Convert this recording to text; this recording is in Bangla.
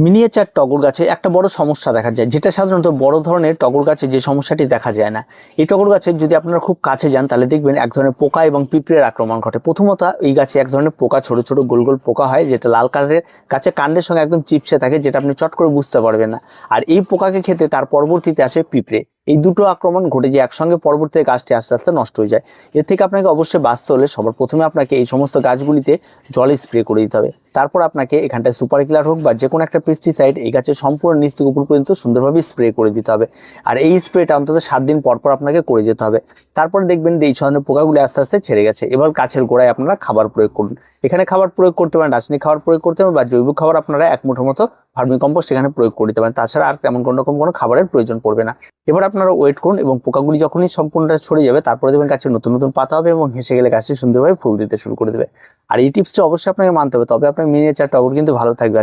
মিনিয়েচার টগর গাছে একটা বড় সমস্যা দেখা যায়, যেটা সাধারণত বড় ধরনের টগর গাছে যে সমস্যাটি দেখা যায় না। এই টগর গাছে যদি আপনারা খুব কাছে যান তাহলে দেখবেন এক ধরনের পোকা এবং পিঁপড়ের আক্রমণ ঘটে। প্রথমত এই গাছে এক ধরনের পোকা, ছোট ছোট গোল গোল পোকা হয়, যেটা লাল কালারের, গাছে কাণ্ডের সঙ্গে একদম চিপসে থাকে, যেটা আপনি চট করে বুঝতে পারবেন না। আর এই পোকাকে খেতে তার পরবর্তীতে আসে পিঁপড়ে। এই দুটো আক্রমণ ঘটে যে একসঙ্গে পরবর্তীতে গাছটি আস্তে আস্তে নষ্ট হয়ে যায়। এর থেকে আপনাকে অবশ্যই বাঁচতে হলে সবার প্রথমে আপনাকে এই সমস্ত গাছগুলিতে জল স্প্রে করে দিতে হবে। তারপর আপনাকে এখানটায় সুপার কিলার হোক বা যে কোনো একটা পেস্টিসাইড এই গাছের সম্পূর্ণ নিচ থেকে উপর পর্যন্ত সুন্দরভাবে স্প্রে করে দিতে হবে। আর এই স্প্রেটা অন্তত 7 দিন পর পর আপনাকে করে যেতে হবে। তারপরে দেখবেন যে এই ধরনের পোকাগুলি আস্তে আস্তে ছেড়ে গেছে। এবার গাছের গোড়ায় আপনারা খাবার প্রয়োগ করুন। এখানে খাবার প্রয়োগ করতে পারেন, রাসায়নিক খাবার প্রয়োগ করতে পারেন, বা জৈব খাবার আপনারা 1 মুঠোর মতো ভার্মি কম্পোস্ট এখানে প্রয়োগ করে দিতে পারেন। তাছাড়া আর তেমন কোনো খাবারের প্রয়োজন পড়বে না। এবার আপনারা ওয়েট করুন এবং পোকাগুলি যখনই সম্পূর্ণটা ছড়ে যাবে তারপরে দেখবেন গাছে নতুন নতুন পাতা হবে এবং হেসে গেলে গাছটি সুন্দরভাবে ফুল দিতে শুরু করে দেবে। আর এই টিপসটা অবশ্যই আপনাকে মানতে হবে, তবে আপনার মিনিয়েচার টগর কিন্তু ভালো থাকবে।